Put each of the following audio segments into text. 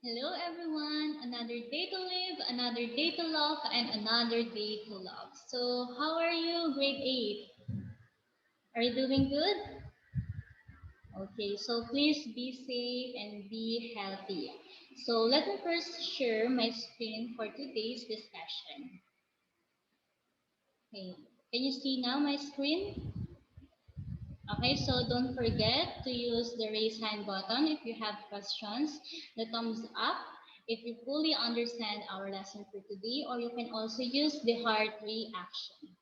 Hello everyone, another day to live, another day to love, and another day to love. So, how are you, grade 8? Are you doing good? Okay, so please be safe and be healthy. So, let me first share my screen for today's discussion. Okay, can you see now my screen? Okay, so don't forget to use the raise hand button if you have questions, the thumbs up if you fully understand our lesson for today, or you can also use the heart reaction.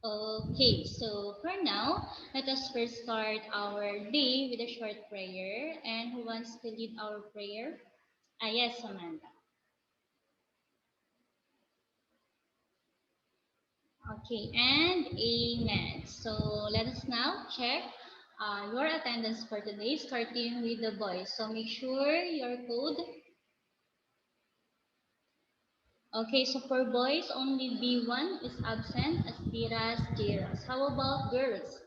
Okay, so for now, let us first start our day with a short prayer. And who wants to lead our prayer? Ah, yes, Samantha. Okay, and amen. So let us now check your attendance for today, starting with the boys. So make sure your code. Okay, so for boys, only B1 is absent, Astiras, Jiras. How about girls?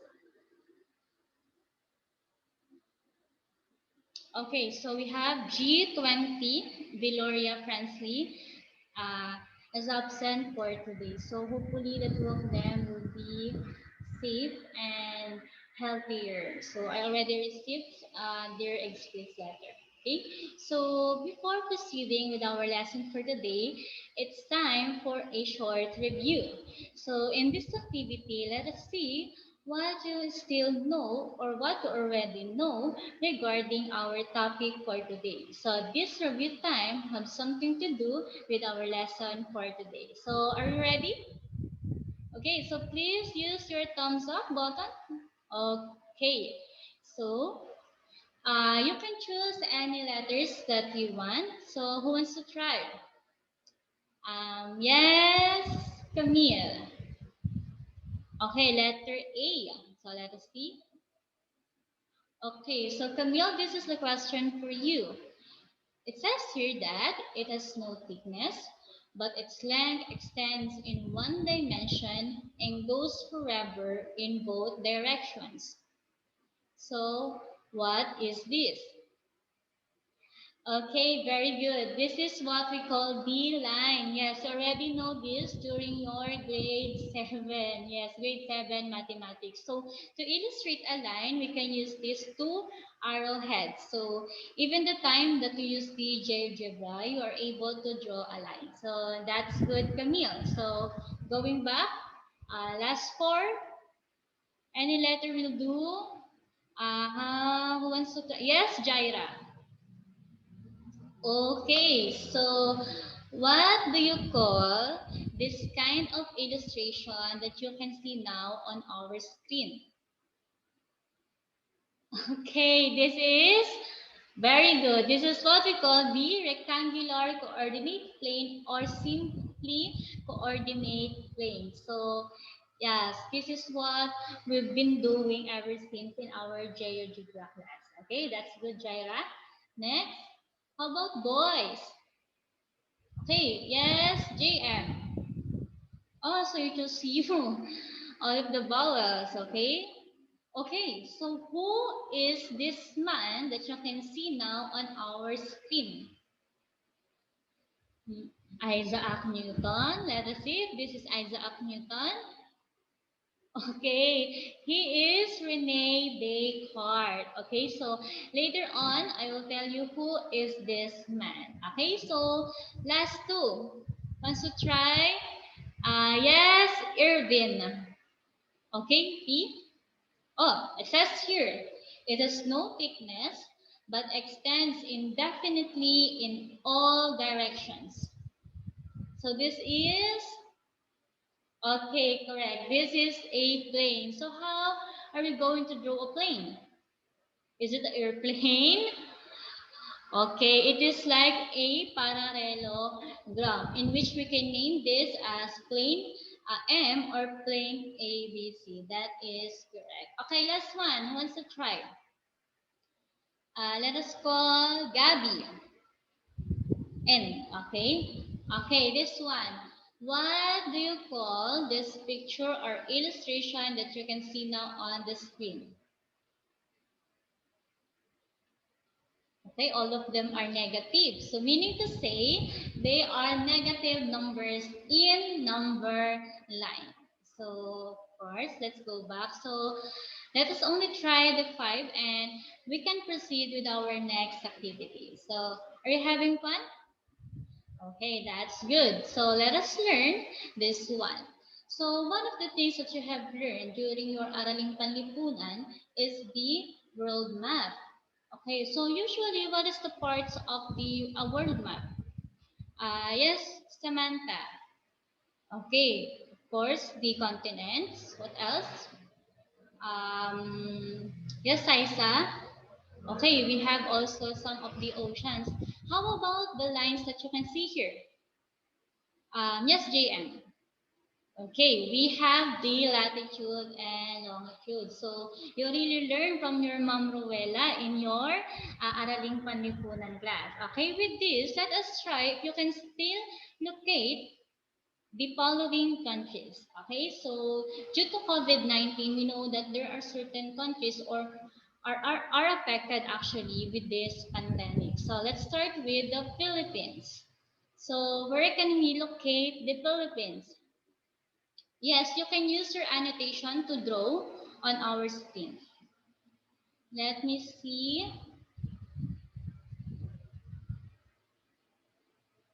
Okay, so we have G20, Viloria Fransley, uh, is absent for today. So hopefully the two of them will be safe and healthier. So I already received their excuse letter. Okay, so before proceeding with our lesson for today, it's time for a short review. So in this activity, let us see what you still know or what you already know regarding our topic for today. So this review time has something to do with our lesson for today. So are you ready? Okay, so please use your thumbs up button. Okay, so you can choose any letters that you want. So who wants to try? Yes, Camille. Okay, letter A. So let us see. Okay, so Camille, this is the question for you. It says here that it has no thickness, but its length extends in one dimension and goes forever in both directions. So, what is this? Okay, very good. This is what we call B line. Yes, you already know this during your grade 7. Yes, grade 7 mathematics. So to illustrate a line, we can use these two arrowheads. So even the time that you use the GeoGebra, you are able to draw a line. So that's good, Camille. So going back, last four, any letter will do. Who wants to? Yes, Jaira. Okay, so what do you call this kind of illustration that you can see now on our screen? Okay, this is very good. This is what we call the rectangular coordinate plane or simply coordinate plane. So, yes, this is what we've been doing ever since in our GeoGebra class. Okay, that's good, Jaira. Next, how about boys? Okay, yes, JM. Oh, so you just you all of the vowels, okay? Okay, so who is this man that you can see now on our screen? Hmm, Isaac Newton. Let us see if this is Isaac Newton. Okay, he is Rene Descartes. Okay, so later on, I will tell you who is this man. Okay, so last two. Want to try? Yes, Irvin. Okay, P. Oh, it says here, it has no thickness, but extends indefinitely in all directions. So this is, okay, correct. This is a plane. So how are we going to draw a plane? Is it an airplane? Okay, it is like a parallelogram in which we can name this as plane M or plane ABC. That is correct. Okay, last one. Who wants to try? Let us call Gabby. N. Okay. Okay, this one. What do you call this picture or illustration that you can see now on the screen? Okay, all of them are negative. So meaning to say, they are negative numbers in number line. So of course, let's go back. So let us only try the 5 and we can proceed with our next activity. So are you having fun? Okay, that's good. So let us learn this one. So one of the things that you have learned during your Araling Panlipunan is the world map. Okay, so usually what is the parts of the world map? Yes, Samantha. Okay, of course, the continents. What else? Yes, Saisa. Okay, we have also some of the oceans. How about the lines that you can see here? Yes, JM. Okay, we have the latitude and longitude. So you really learn from your Ma'am Ruela in your Araling Panlipunan class. Okay, with this, let us try if you can still locate the following countries. Okay, so due to COVID-19, we know that there are certain countries or are affected actually with this pandemic. So let's start with the Philippines. So where can we locate the Philippines? Yes, you can use your annotation to draw on our screen. Let me see.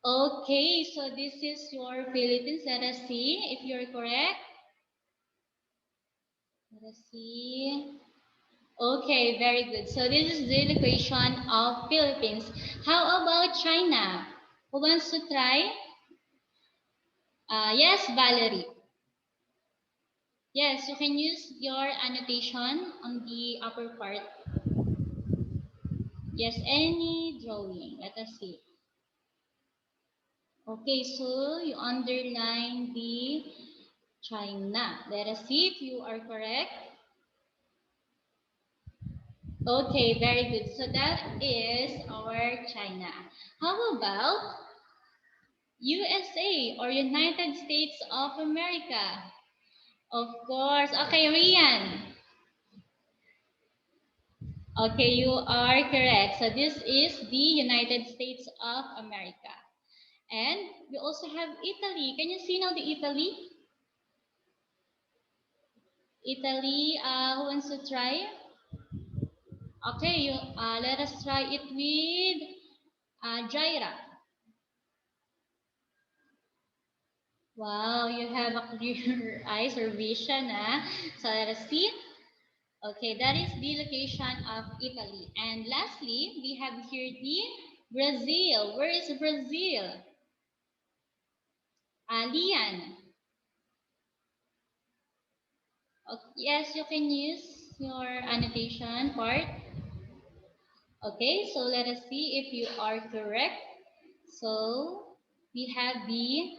Okay, so this is your Philippines. Let us see if you're correct. Let us see. Okay, very good. So this is the location of Philippines. How about China? Who wants to try? Yes, Valerie. Yes, you can use your annotation on the upper part. Yes, any drawing. Let us see. Okay, so you underline the China. Let us see if you are correct. Okay, very good. So that is our China. How about USA or United States of America? Of course. Okay, Rian. Okay, you are correct. So this is the United States of America. And we also have Italy. Can you see now the Italy? Italy, who wants to try? Okay, let us try it with Jaira. Wow, you have a clear eyes or vision. So let us see. Okay, that is the location of Italy. And lastly, we have here the Brazil. Where is Brazil? Lian. Okay, yes, you can use your annotation part. Okay, so let us see if you are correct. So we have the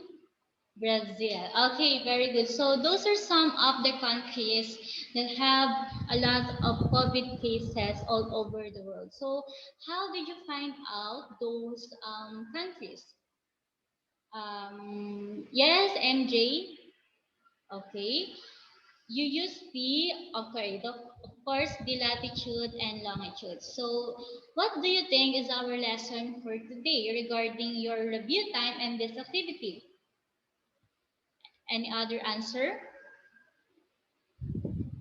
Brazil. Okay, very good. So those are some of the countries that have a lot of COVID cases all over the world. So how did you find out those countries? Yes, MJ. Okay. You use of course, the latitude and longitude. So what do you think is our lesson for today regarding your review time and this activity? Any other answer?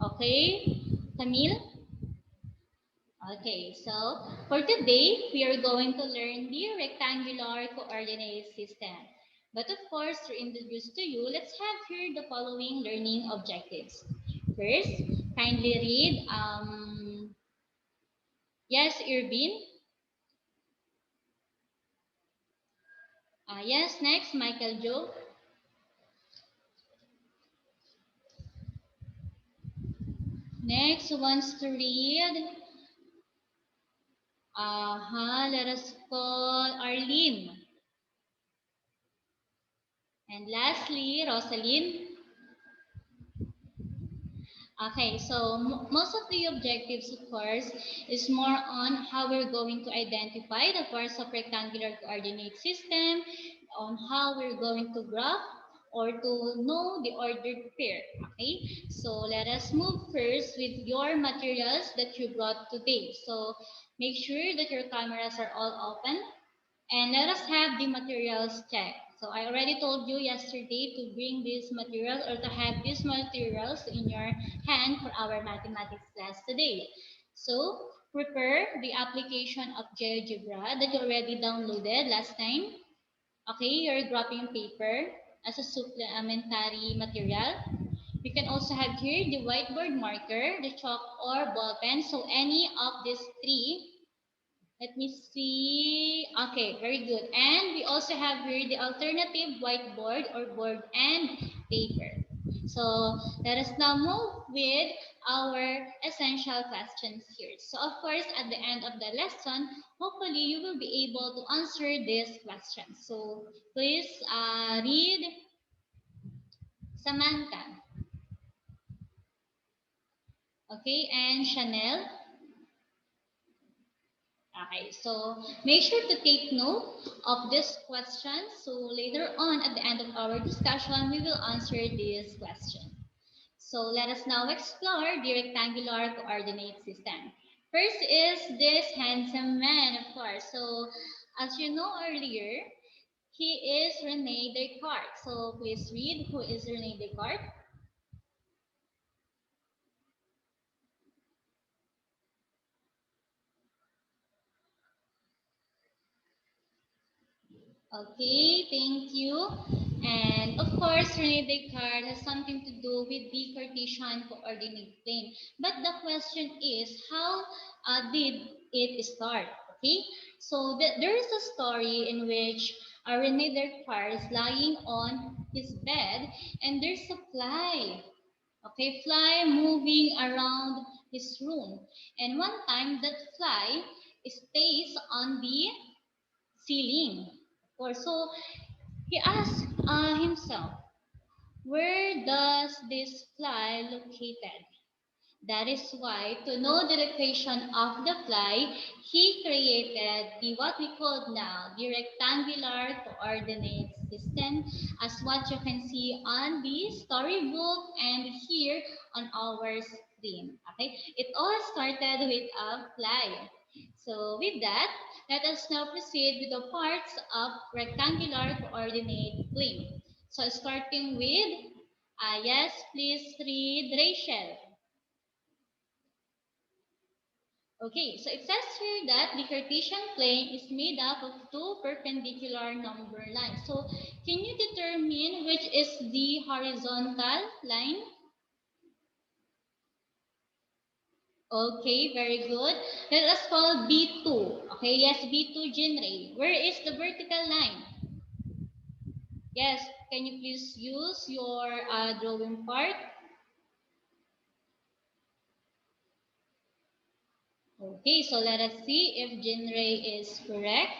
Okay, Camille? Okay, so for today, we are going to learn the rectangular coordinate system. But of course, to introduce to you, let's have here the following learning objectives. First, kindly read, yes, Irvin. Yes, next, Michael Joe. Next, who wants to read? Let us call Arlene. And lastly, Rosalind. Okay, so most of the objectives, of course, is more on how we're going to identify the parts of rectangular coordinate system, on how we're going to graph or to know the ordered pair. Okay, so let us move first with your materials that you brought today. So make sure that your cameras are all open and let us have the materials checked. So I already told you yesterday to bring these materials or to have these materials in your hand for our mathematics class today. So prepare the application of GeoGebra that you already downloaded last time. Okay, your dropping paper as a supplementary material. We can also have here the whiteboard marker, the chalk or ball pen. So any of these three. Let me see. Okay, very good. And we also have here the alternative whiteboard or board and paper. So let us now move with our essential questions here. So of course, at the end of the lesson, hopefully you will be able to answer these questions. So please read Samantha. Okay, and Chanel. Okay, so make sure to take note of this question. So later on at the end of our discussion, we will answer this question. So let us now explore the rectangular coordinate system. First is this handsome man, of course. So as you know earlier, he is Rene Descartes. So please read who is Rene Descartes. Okay, thank you. And of course, Rene Descartes has something to do with the Cartesian coordinate plane. But the question is, how did it start? Okay, so there is a story in which Rene Descartes is lying on his bed and there's a fly. Okay, fly moving around his room. And one time that fly stays on the ceiling. Or so he asked himself, where does this fly located? That is why, to know the location of the fly, he created the what we call now the rectangular coordinate system, as what you can see on the storybook and here on our screen. Okay, it all started with a fly. So with that, let us now proceed with the parts of rectangular coordinate plane. So starting with, yes, please read Rachel. Okay, so it says here that the Cartesian plane is made up of two perpendicular number lines. So can you determine which is the horizontal line? Okay, very good. Let us call B2. Okay, yes, B2 genre. Where is the vertical line? Yes, can you please use your drawing part? Okay, so let us see if genre is correct.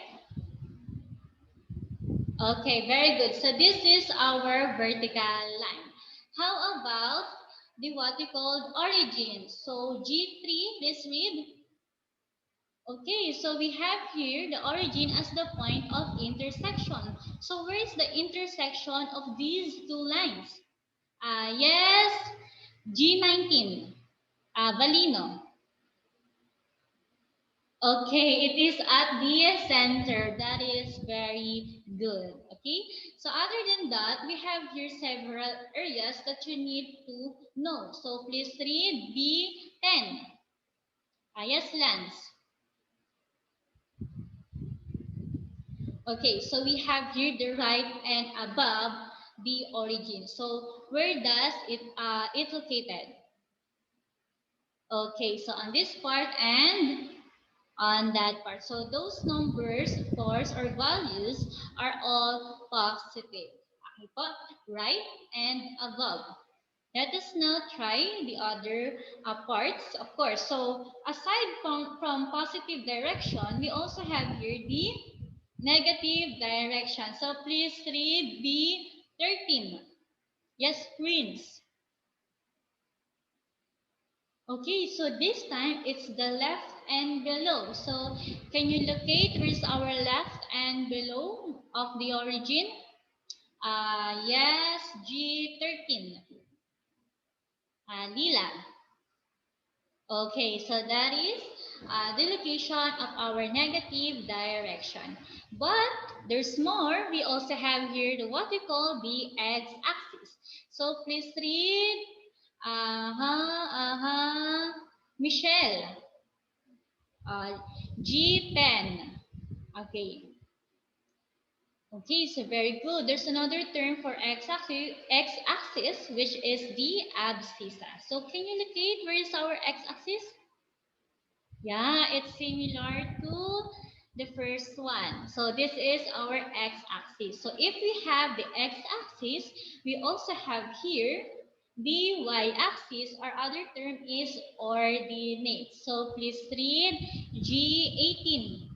Okay, very good. So this is our vertical line. How about the what we called origin? So G3, please read. Okay, so we have here the origin as the point of intersection. So where is the intersection of these two lines? Yes, G19, Valino. Okay, it is at the center. That is very good. Okay, so other than that, we have here several areas that you need to know. So please read B10. Yes, Lance. Okay, so we have here the right and above the origin. So where does it located? Okay, so on this part and on that part. So those numbers, of course, or values are all positive. Okay po? Right and above. Let us now try the other parts, of course. So aside from positive direction, we also have here the negative direction. So please read B13. Yes, Prince. Okay, so this time it's the left and below. So can you locate where's our left and below of the origin? Yes, G13. Lila. Okay, so that is the location of our negative direction. But there's more. We also have here the what we call the x-axis. So please read. Michelle. G10. Okay. Okay, so very good. There's another term for x-axis, which is the abscissa. So can you locate where is our x-axis? Yeah, it's similar to the first one. So this is our x-axis. So if we have the x-axis, we also have here the y-axis. Our other term is ordinate. So please read G18.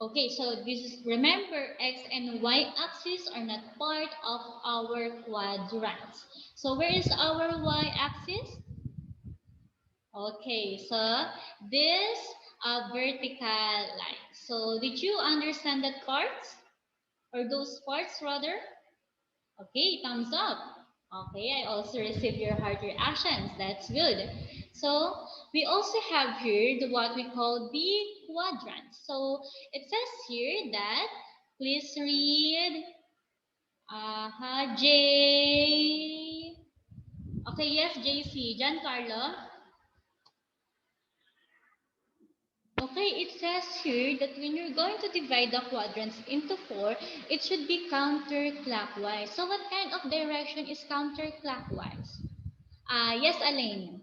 Okay, so this is, remember, x and y axis are not part of our quadrants. So where is our y axis? Okay, so this vertical line. So did you understand that part? Or those parts rather? Okay, thumbs up. Okay, I also received your heart reactions. That's good. So we also have here the what we call the quadrant. So it says here that please read J. Okay, yes, JC. Giancarlo. Okay, it says here that when you're going to divide the quadrants into four, it should be counterclockwise. So what kind of direction is counterclockwise? Yes, Elaine.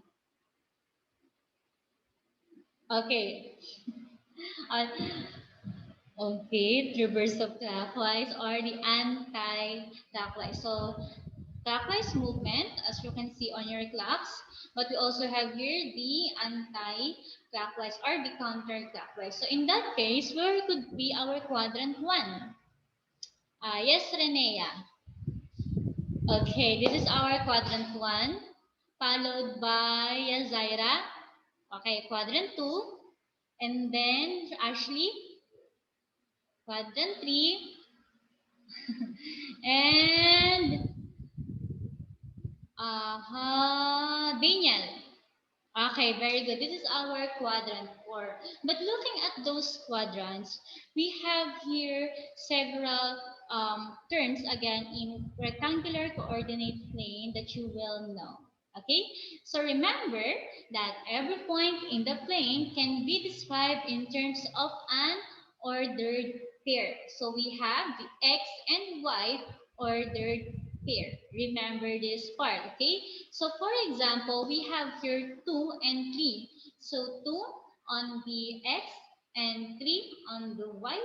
Okay. Uh, okay, reverse of clockwise or the anti-clockwise. So clockwise movement, as you can see on your clocks, but we also have here the anti-clockwise or the counterclockwise. So in that case, where could be our quadrant one? Yes, Renea. Okay, this is our quadrant one, followed by Zaira. Okay, quadrant two, and then Ashley, quadrant three, and Daniel. Okay, very good. This is our quadrant 4. But looking at those quadrants, we have here several terms again in rectangular coordinate plane that you will know. Okay, so remember that every point in the plane can be described in terms of an ordered pair. So we have the x and y ordered pair. Remember this part, okay? So for example, we have here 2 and 3. So 2 on the x and 3 on the y.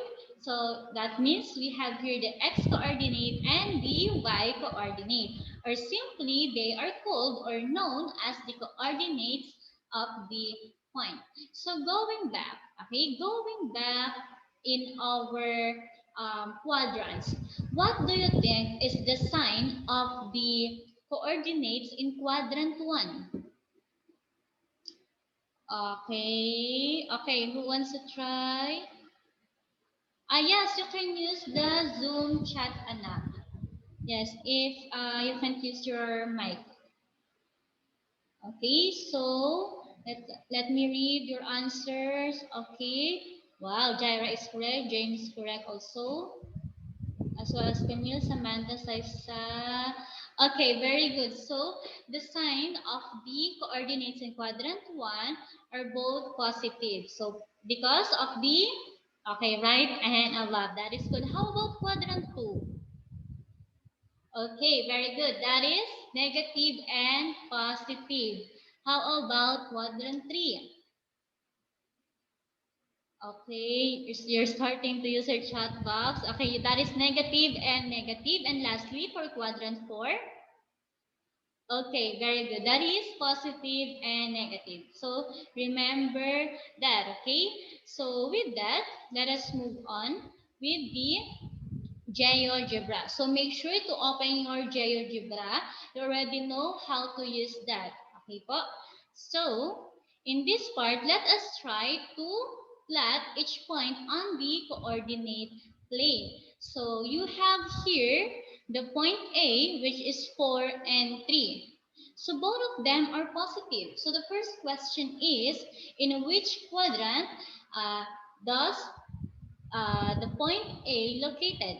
So that means we have here the x coordinate and the y coordinate. Or simply, they are called or known as the coordinates of the point. So going back, okay, going back in our quadrants, what do you think is the sign of the coordinates in quadrant 1? Okay, okay, who wants to try? Yes, you can use the Zoom chat, anak. Yes, if you can use your mic. Okay, so let me read your answers. Okay, wow, Jaira is correct, James is correct also, as well as Camille, Samantha, Saisa. Okay, very good. So the sign of the coordinates in quadrant 1 are both positive. So because of the, okay, right and above, that is good. How about quadrant 2? Okay, very good. That is negative and positive. How about quadrant 3? Okay, you're starting to use your chat box. Okay, that is negative and negative. And lastly, for quadrant 4. Okay, very good. That is positive and negative. So remember that, okay? So with that, let us move on with the GeoGebra. So make sure to open your GeoGebra. You already know how to use that. Okay po? So, in this part, let us try to plot each point on the coordinate plane. So you have here the point A, which is 4 and 3. So both of them are positive. So the first question is, in which quadrant uh, does the point A located?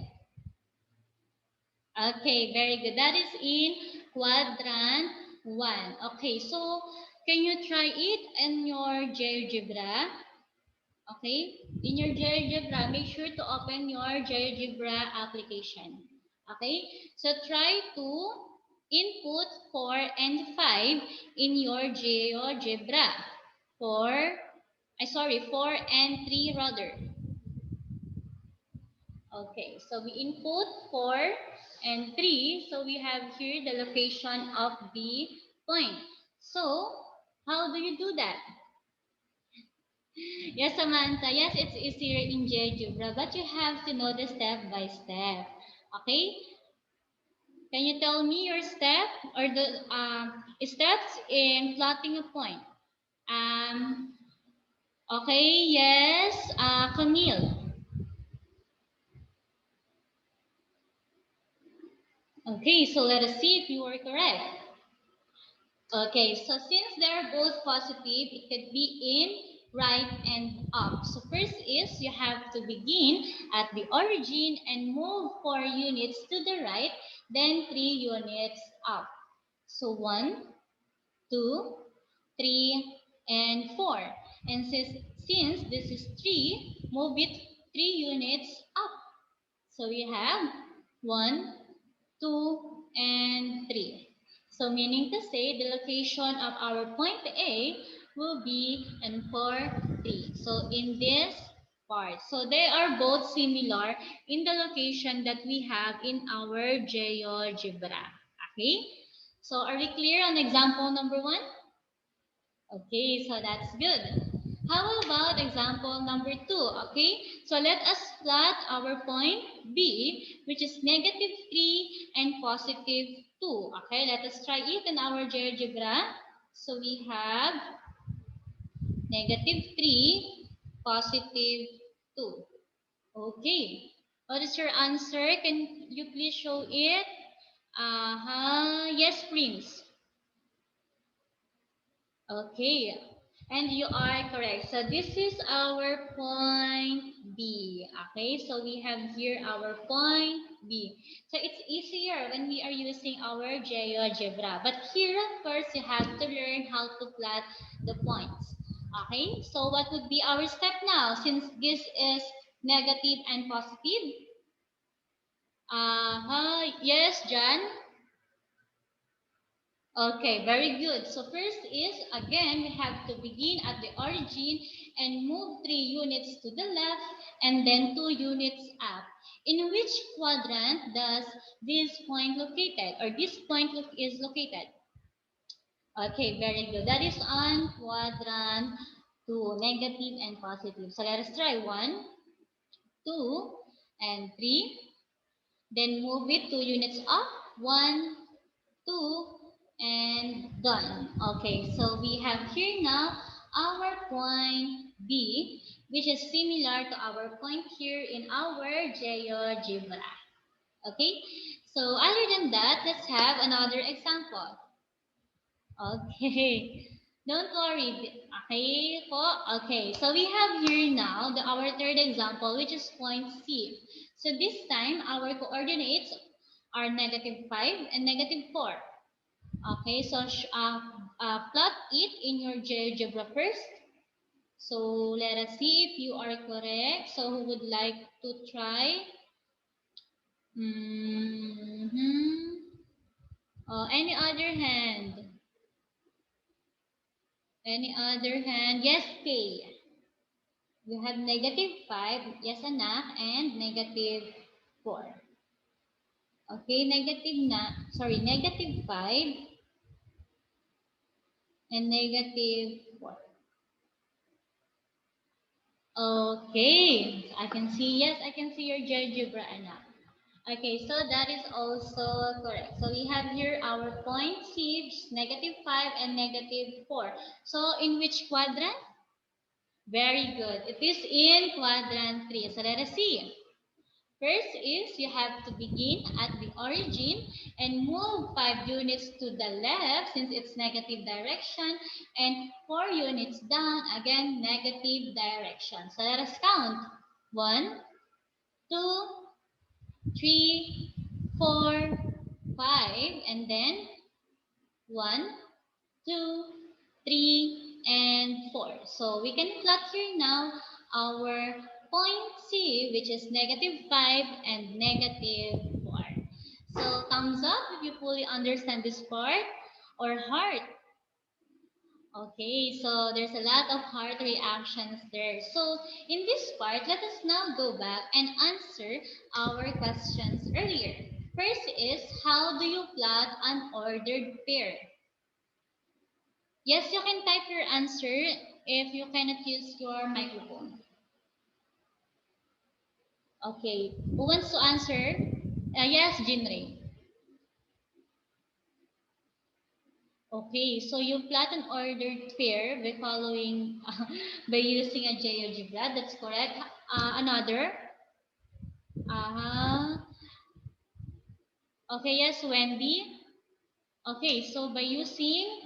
Okay, very good. That is in quadrant 1. Okay, so can you try it in your GeoGebra? Okay, in your GeoGebra, make sure to open your GeoGebra application. Okay, so try to input 4 and 5 in your GeoGebra. 4 and 3 rather. Okay, so we input 4 and 3. So we have here the location of the point. So, how do you do that? Yes, Samantha. Yes, it's easier in GeoGebra, but you have to know the step by step. Okay? Can you tell me your step or the steps in plotting a point? Um, okay, yes, Camille. Okay, so let us see if you are correct. Okay, so since they're both positive, it could be in right and up. So first is you have to begin at the origin and move 4 units to the right, then 3 units up. So 1, 2, 3, and 4. And since this is 3, move it 3 units up. So we have 1, 2, and 3. So meaning to say the location of our point A will be in 4, 3. So in this part. So they are both similar in the location that we have in our GeoGebra. Okay? So are we clear on example number 1? Okay, so that's good. How about example number 2? Okay, so let us plot our point B, which is negative 3 and positive 2. Okay, let us try it in our GeoGebra. So we have negative 3, positive 2. Okay, what is your answer? Can you please show it? Yes, Prince. Okay, and you are correct. So this is our point B. Okay, so we have here our point B. So it's easier when we are using our GeoGebra. But here, of course, you have to learn how to plot the points. Okay, so what would be our step now since this is negative and positive? Yes, John. Okay, very good. So first is, again, we have to begin at the origin and move 3 units to the left and then 2 units up. In which quadrant does this point located or this point is located? Okay, very good. That is on quadrant 2, negative and positive. So let us try 1, 2, and 3. Then move it 2 units up, 1, 2, and done. Okay, so we have here now our point B, which is similar to our point here in our GeoGebra. Okay, so other than that, let's have another example. Okay, don't worry. Okay, so we have here now our third example, which is point C. So this time, our coordinates are negative 5 and negative 4. Okay, so plot it in your GeoGebra first. So let us see if you are correct. So who would like to try? Any other hand? Any other hand? Yes, Kay. You have negative 5, yes anak, and negative 4. Okay, negative 5 and negative 4. Okay, I can see, yes, I can see your GeoGebra anak. Okay, so that is also correct. So we have here our point C, which is negative 5 and negative 4. So in which quadrant? Very good. It is in quadrant 3. So let us see. First is you have to begin at the origin and move 5 units to the left since it's negative direction and 4 units down, again negative direction. So let us count. 1, 2, 3, 4, 5, and then 1, 2, 3, and 4. So we can plot here now our point C, which is negative 5 and negative 4. So thumbs up if you fully understand this part, or heart. Okay, so there's a lot of heart reactions there. So in this part, let us now go back and answer our questions earlier. First is, how do you plot an ordered pair? Yes, you can type your answer if you cannot use your microphone. Okay, who wants to answer? Yes, Jinri. Okay, so you plot an ordered pair by following, by using a GeoGebra. That's correct. Another. Uh-huh. Okay, yes, Wendy. Okay, so by using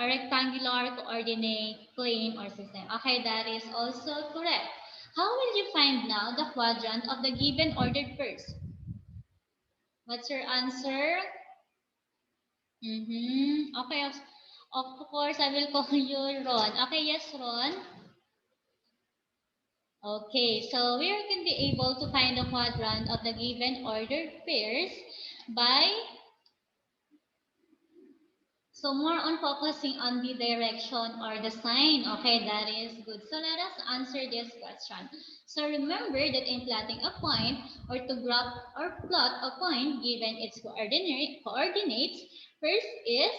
a rectangular coordinate plane or system. Okay, that is also correct. How will you find now the quadrant of the given ordered pairs? What's your answer? Okay, of course, I will call you Ron. Okay, yes, Ron. Okay, so we can be able to find the quadrant of the given ordered pairs by, so more on focusing on the direction or the sign. Okay, that is good. So let us answer this question. So remember that in plotting a point or to graph or plot a point given its coordinates, first is,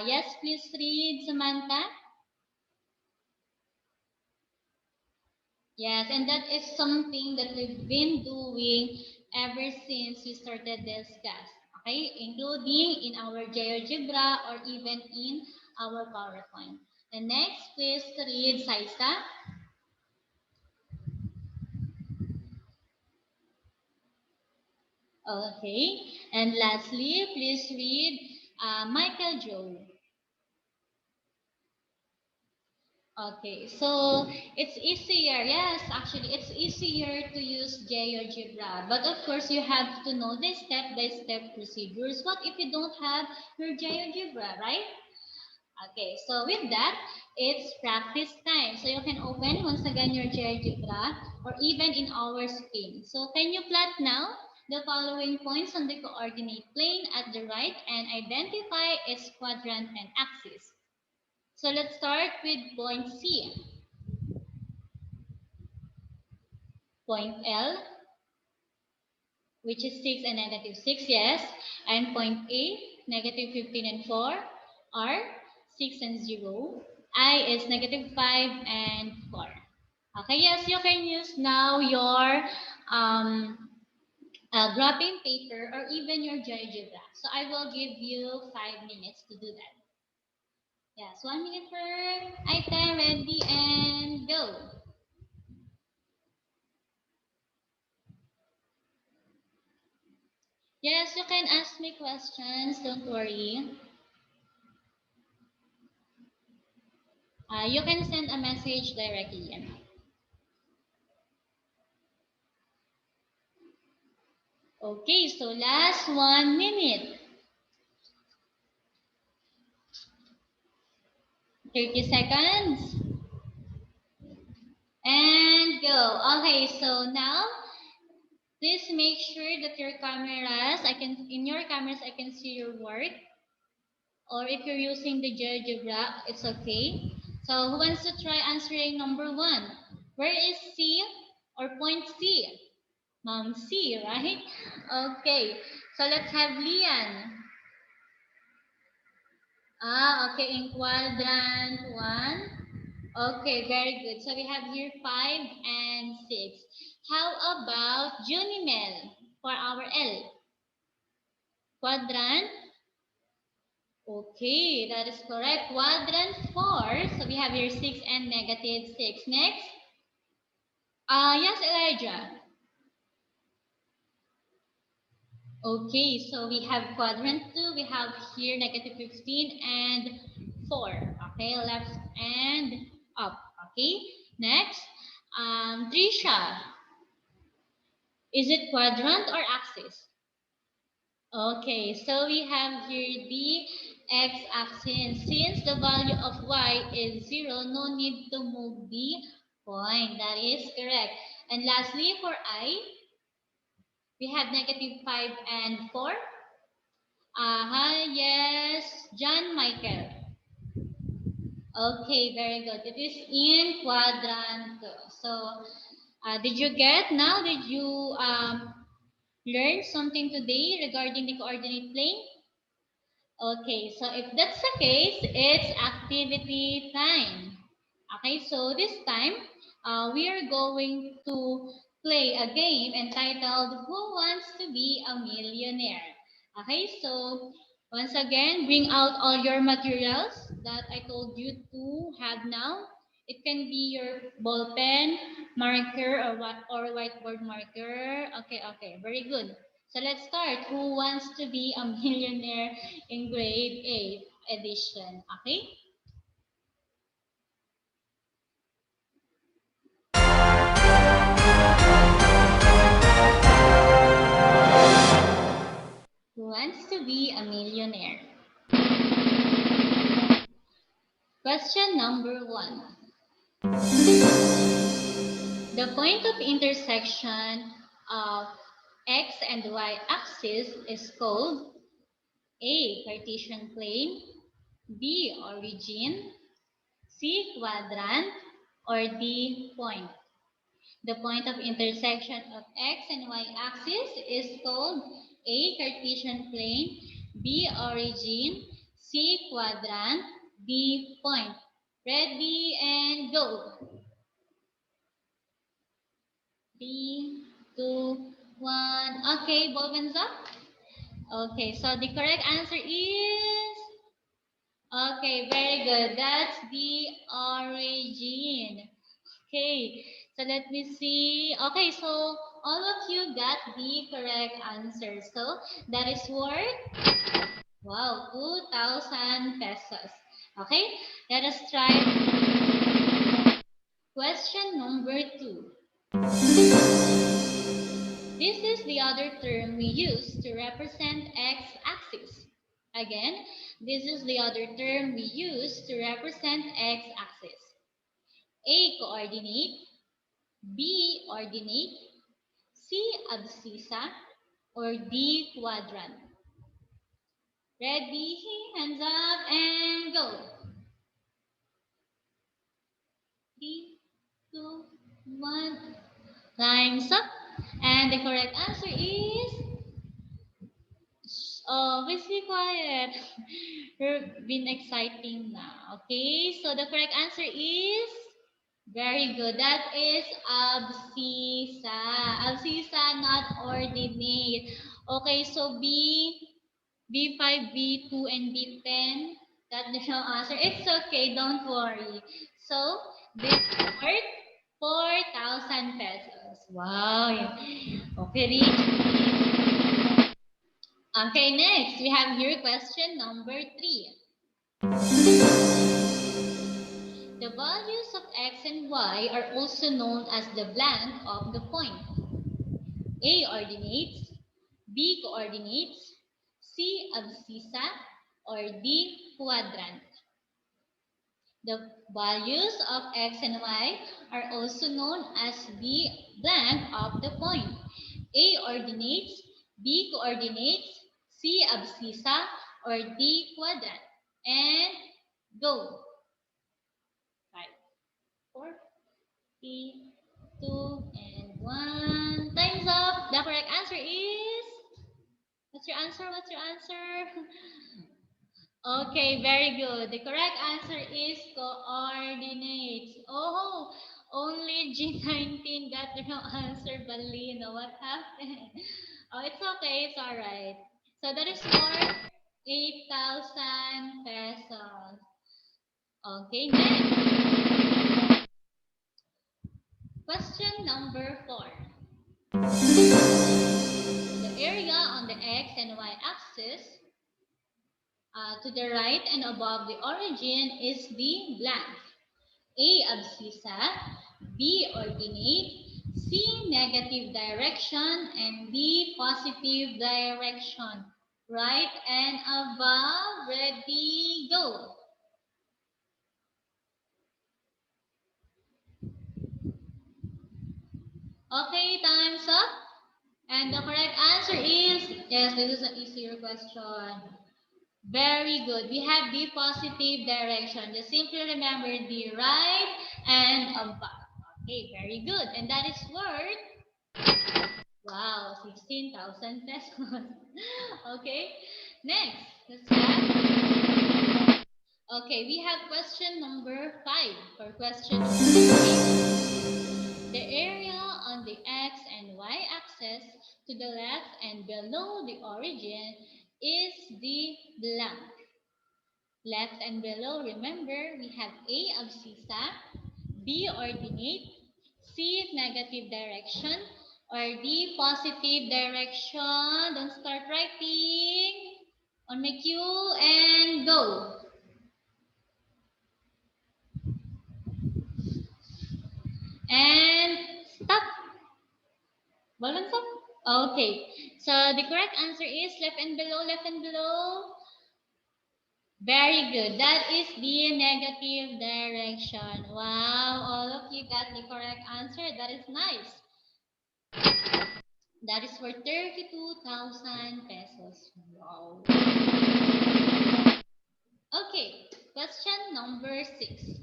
yes, please read, Samantha. Yes, and that is something that we've been doing ever since we started this class. Okay, including in our GeoGebra or even in our PowerPoint. And next, please read Saisa. Okay, and lastly, please read Michael Joe. Okay, so it's easier. Yes, actually, it's easier to use GeoGebra. But of course, you have to know the step-by-step procedures. What if you don't have your GeoGebra, right? Okay, so with that, it's practice time. So you can open once again your GeoGebra or even in our screen. So can you plot now the following points on the coordinate plane at the right and identify its quadrant and axis? So let's start with point C. Point L, which is 6 and negative 6, yes. And point A, negative 15 and 4. R, 6 and 0. I is negative 5 and 4. Okay, yes, you can use now your graphing paper or even your GeoGebra. So I will give you 5 minutes to do that. Yes, 1 minute per item, ready and go. Yes, you can ask me questions, don't worry. You can send a message directly. Okay, so last 1 minute. 30 seconds. And go. Okay, so now please make sure that your cameras, in your cameras I can see your work. Or if you're using the GeoGebra, it's okay. So who wants to try answering number 1? Where is C or point C? Mom C, right? Okay, so let's have Lian. Okay, in quadrant 1. Okay, very good. So we have here 5 and 6. How about Junimel for our L? Quadrant Okay, that is correct. Quadrant 4. So we have here 6 and negative 6. Next. Yes, Elijah. Okay, so we have quadrant 2. We have here negative 15 and 4. Okay, left and up. Okay, next. Trisha. Is it quadrant or axis? Okay, so we have here the x-axis. Since the value of y is 0, no need to move the point. That is correct. And lastly, for I, we have negative 5 and 4. Yes, John Michael. Okay, very good. It is in quadrant 2. So, did you get now? Did you learn something today regarding the coordinate plane? Okay, so if that's the case, it's activity time. Okay, so this time we are going to play a game entitled Who Wants to Be a Millionaire? Okay, so once again, bring out all your materials that I told you to have now. It can be your ball pen, marker, or whiteboard marker. Okay, very good. So let's start. Who wants to be a millionaire in grade 8 edition? Okay? Who wants to be a millionaire? Question number 1. The point of intersection of x and y axis is called A. Cartesian plane, B. Origin, C. Quadrant, or D. Point. The point of intersection of x and y axis is called A. Cartesian plane, B. Origin, C. Quadrant, D. Point. Ready and go. 3, 2, 1. Okay, ball pens up. Okay, so the correct answer is... Okay, very good. That's the origin. Okay, so let me see. Okay, so all of you got the correct answer. So that is worth, wow, 2,000 pesos. Okay, let us try question number 2. This is the other term we use to represent x-axis. Again, this is the other term we use to represent x-axis. A coordinate, B ordinate, C abscissa, or D quadrant. Ready? Hands up and go. 3, 2, 1. Time's up. And the correct answer is... Oh, please be quiet. You've been exciting now. Okay, so the correct answer is... Very good. That is abscissa. Abscissa, not ordinate. Okay, so B5, B2, and B10. That is no answer. It's okay. Don't worry. So, this is worth 4,000 pesos. Wow. Okay, Rich. Okay, next, we have here question number 3. The values of x and y are also known as the blank of the point. A ordinates, B coordinates, C abscissa, or D quadrant. The values of x and y are also known as the blank of the point. A ordinates, B coordinates, C abscissa, or D quadrant. And go. 5, 4, 3, 2, and 1. Time's up. The correct answer is... What's your answer? What's your answer? Okay, very good. The correct answer is coordinates. Oh, only G19 got the wrong answer, Balino. What happened? Oh, it's okay. It's all right. So that is for 8,000 pesos. Okay, next. Question number 4. The area on the x and y axis to the right and above the origin is the blank. A. Abscissa, B. Ordinate, C. Negative direction, and D. Positive direction. Right and above, ready, go. Okay, time's up. And the correct answer is, yes, this is an easier question. Very good. We have the positive direction. Just simply remember the right and above. Okay, very good. And that is worth, wow, 16,000 pesos. Okay, next, let's have, okay, we have question number 5. For question number 5, the area on the x and y axis to the left and below the origin is the blank. Left and below, remember, we have A. Abscissa, B. Ordinate, C. Negative direction, or D. Positive direction. Don't start writing. On my cue and go. And stop. Balance up. Okay. So the correct answer is left and below, left and below. Very good. That is the negative direction. Wow, all of you got the correct answer. That is nice. That is for 32,000 pesos. Wow. Okay, question number 6.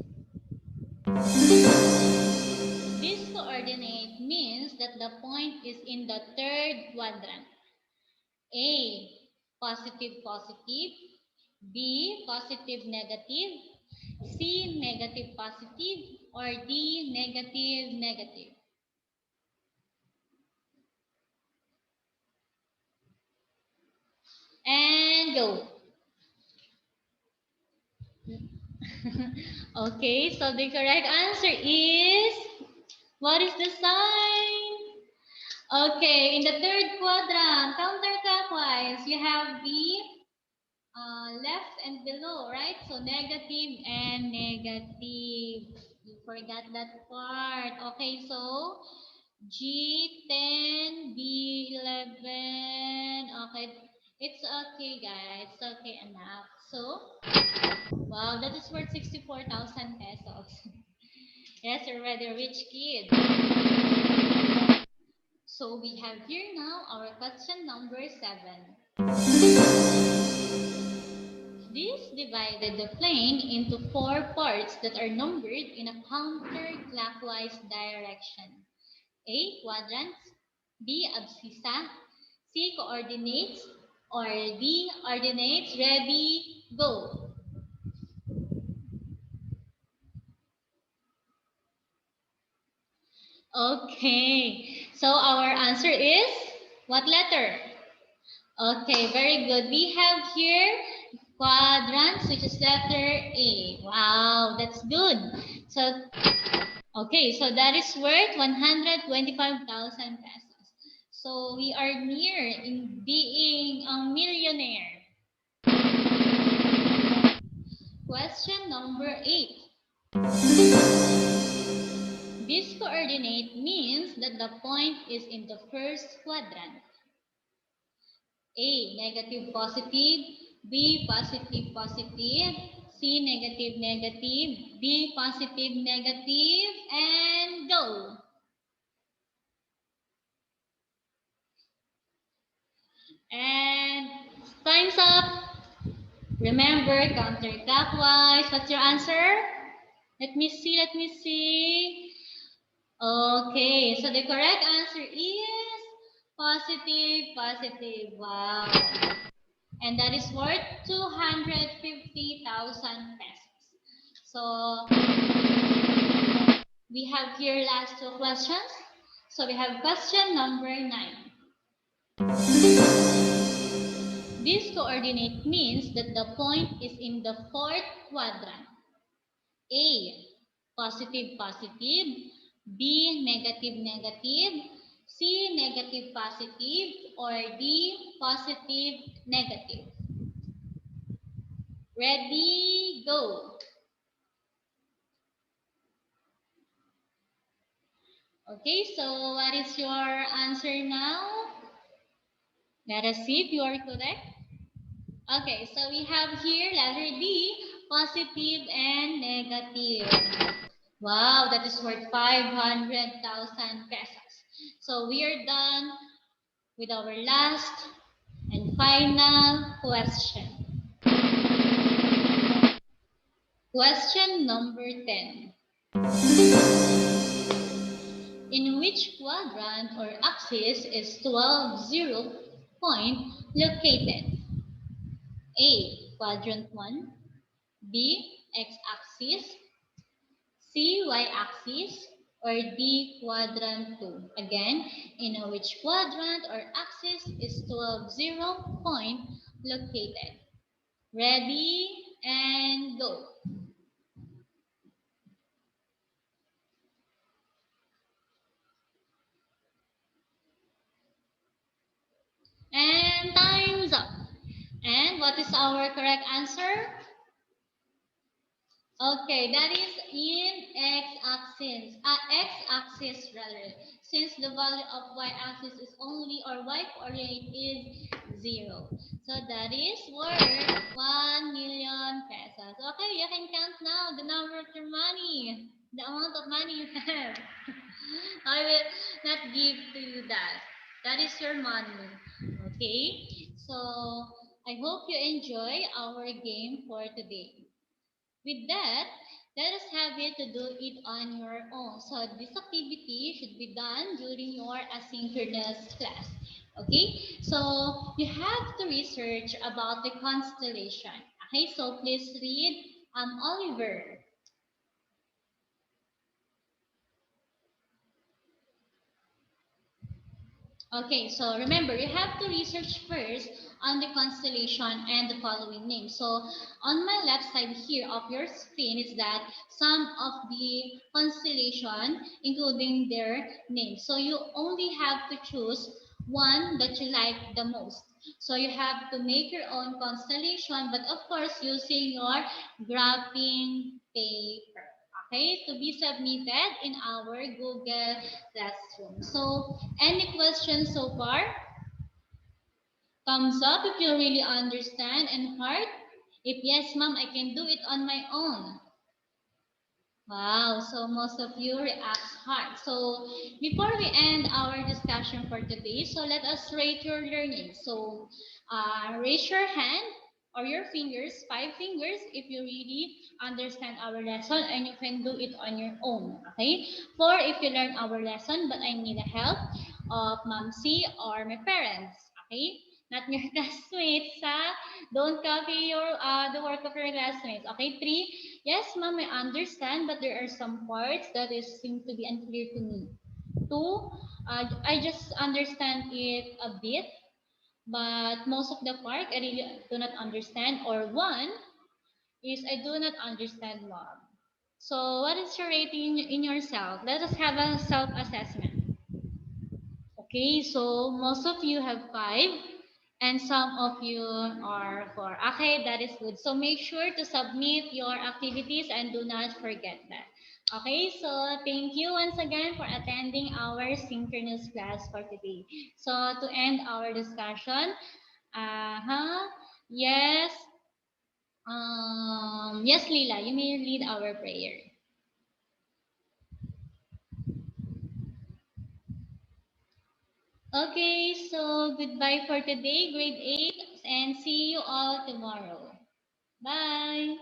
This coordinate means that the point is in the third quadrant. A. Positive, positive. B. Positive, negative. C. Negative, positive. Or D. Negative, negative. And go. Okay, so the correct answer is, what is the sign? Okay, in the third quadrant, counterclockwise, you have the left and below, right? So negative and negative. You forgot that part. Okay, so G10, B11. Okay, it's okay, guys. It's okay enough. So, wow, that is worth 64,000 pesos. Yes, you're already a rich kid. So we have here now our question number 7. This divided the plane into 4 parts that are numbered in a counterclockwise direction. A. Quadrants, B. Abscissa, C. Coordinates, or D. Ordinates. Ready, go. Okay, so our answer is what letter? Okay, very good. We have here quadrants, which is letter A. Wow, that's good. So, okay, so that is worth 125,000 pesos. So we are near in being a millionaire. Question number 8. This coordinate means that the point is in the first quadrant. A. Negative, positive. B. Positive, positive. C. Negative, negative. D. Positive, negative. And go. And time's up. Remember, counterclockwise. What's your answer? Let me see, let me see. Okay, so the correct answer is positive, positive. Wow. And that is worth 250,000 pesos. So we have here last 2 questions. So we have question number 9. This coordinate means that the point is in the fourth quadrant. A, positive, positive. B, negative, negative. C, negative, positive. Or D, positive, negative. Ready, go. Okay, so what is your answer now? Let us see if you are correct. Okay, so we have here letter D, positive and negative. Wow, that is worth 500,000 pesos. So we are done with our last and final question. Question number 10. In which quadrant or axis is 12 point located? A. Quadrant 1. B. X-axis. C. Y-axis. Or D. Quadrant 2. Again, in which quadrant or axis is 12 point located? Ready and go. And time's up. And what is our correct answer? Okay, that is in x-axis. X-axis rather. Since the value of y-axis is only or y coordinate is 0. So that is worth 1 million pesos. Okay, you can count now the number of your money. The amount of money you have. I will not give to you that. That is your money. Okay, so I hope you enjoy our game for today. With that, let us have you to do it on your own. So this activity should be done during your asynchronous class. Okay, so you have to research about the constellation. Okay, so please read Oliver. Okay, so remember, you have to research first on the constellation and the following names. So on my left side here of your screen is that some of the constellation, including their names. So you only have to choose one that you like the most. So you have to make your own constellation, but of course using your graphing paper. Okay, to be submitted in our Google Classroom. So, any questions so far? Thumbs up if you really understand, and heart if yes, ma'am, I can do it on my own. Wow, so most of you react hard. So before we end our discussion for today, so let us rate your learning. So raise your hand or your fingers, 5 fingers, if you really understand our lesson and you can do it on your own. Okay? 4 if you learn our lesson but I need the help of Mom C or my parents. Okay? Not your classmates, ha? Don't copy your the work of your classmates. Okay? 3, yes, ma'am, I understand, but there are some parts that is seem to be unclear to me. 2, I just understand it a bit, but most of the part I really do not understand. Or 1 is I do not understand, mom. So what is your rating in yourself? Let us have a self-assessment. Okay, so most of you have 5 and some of you are 4. Okay, that is good. So make sure to submit your activities and do not forget that. Okay, so thank you once again for attending our synchronous class for today. So to end our discussion, yes, yes, Leela, you may lead our prayer. Okay, so goodbye for today, grade 8, and see you all tomorrow. Bye.